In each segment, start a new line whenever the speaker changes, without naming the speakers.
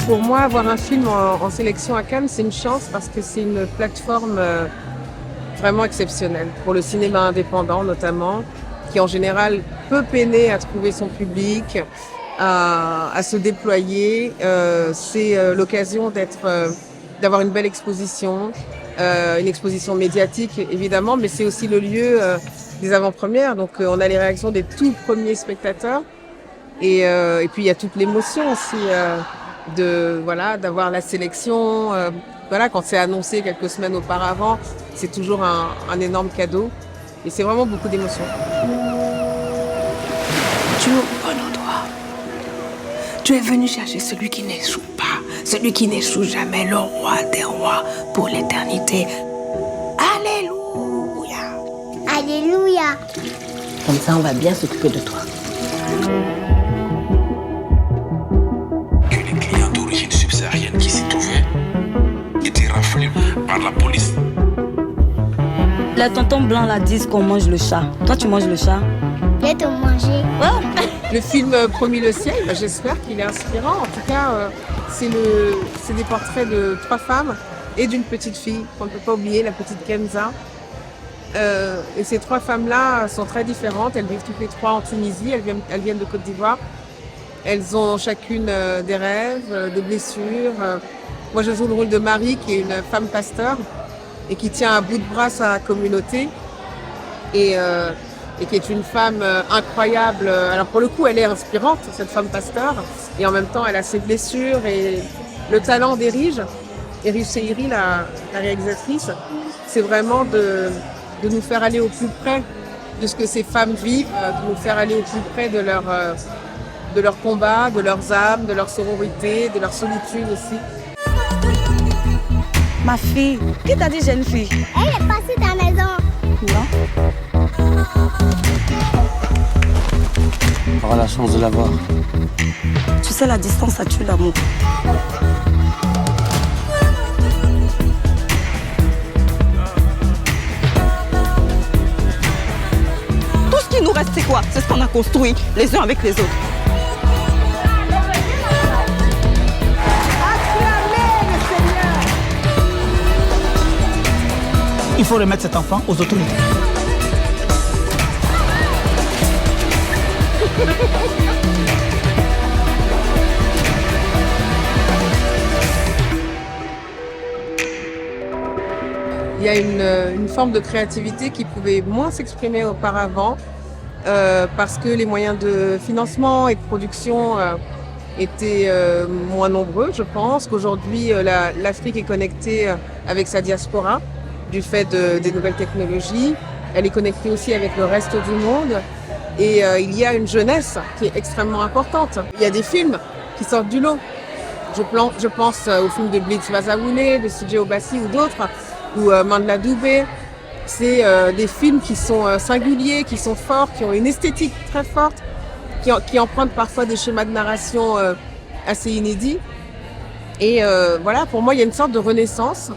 Pour moi, avoir un film en sélection à Cannes, c'est une chance parce que c'est une plateforme vraiment exceptionnelle pour le cinéma indépendant notamment, qui en général peut peiner à trouver son public, à se déployer. C'est l'occasion d'avoir une belle exposition, une exposition médiatique évidemment, mais c'est aussi le lieu des avant-premières. Donc on a les réactions des tout premiers spectateurs et puis il y a toute l'émotion aussi d'avoir la sélection. Quand c'est annoncé quelques semaines auparavant, c'est toujours un énorme cadeau et c'est vraiment beaucoup d'émotions.
Tu es au bon endroit. Tu es venu chercher celui qui n'échoue pas, celui qui n'échoue jamais, le roi des rois pour l'éternité. Alléluia.
Alléluia.
Comme ça, on va bien s'occuper de toi.
Que les clients d'origine subsaharienne qui s'y trouvaient étaient raflés par la police.
Les tontons blancs là disent qu'on mange le chat. Toi, tu manges le chat?
Je vais te manger.
Oh.
Le film Promis le ciel, j'espère qu'il est inspirant. En tout cas, c'est des portraits de 3 femmes et d'une petite fille qu'on ne peut pas oublier, la petite Kenza. Et ces 3 femmes-là sont très différentes. Elles vivent toutes les 3 en Tunisie. Elles viennent de Côte d'Ivoire. Elles ont chacune des rêves, des blessures. Moi, je joue le rôle de Marie, qui est une femme pasteur et qui tient à bout de bras sa communauté. Et qui est une femme incroyable. Alors pour le coup, elle est inspirante, cette femme pasteur, et en même temps, elle a ses blessures et le talent d'Erige Seyri, la réalisatrice, c'est vraiment de nous faire aller au plus près de ce que ces femmes vivent, de nous faire aller au plus près de leur combat, de leurs âmes, de leur sororité, de leur solitude aussi.
Ma fille, qui t'a dit jeune fille?
Elle est passée ta maison.
Non.
On aura la chance de la voir.
Tu sais, la distance, ça tue l'amour. Tout ce qui nous reste, c'est quoi? C'est ce qu'on a construit, les uns avec les autres.
Il faut remettre cet enfant aux autorités.
Il y a une forme de créativité qui pouvait moins s'exprimer auparavant parce que les moyens de financement et de production étaient moins nombreux, je pense. Qu'aujourd'hui, l'Afrique est connectée avec sa diaspora du fait des nouvelles technologies. Elle est connectée aussi avec le reste du monde. Et il y a une jeunesse qui est extrêmement importante. Il y a des films qui sortent du lot. Je pense aux films de Blitz Vazaoulé, de CJ Obassi ou d'autres, ou Mandla Doubé. C'est des films qui sont singuliers, qui sont forts, qui ont une esthétique très forte, qui empruntent parfois des schémas de narration assez inédits. Et pour moi, il y a une sorte de renaissance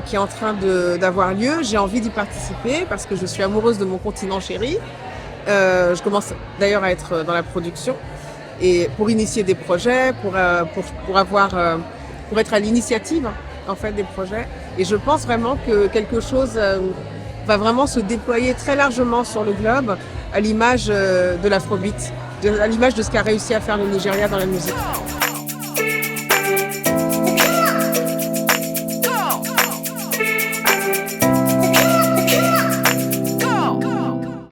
qui est en train d'avoir lieu. J'ai envie d'y participer parce que je suis amoureuse de mon continent chéri. Je commence d'ailleurs à être dans la production et pour initier des projets, pour être à l'initiative en fait des projets. Et je pense vraiment que quelque chose va vraiment se déployer très largement sur le globe à l'image de l'afrobeat, à l'image de ce qu'a réussi à faire le Nigeria dans la musique.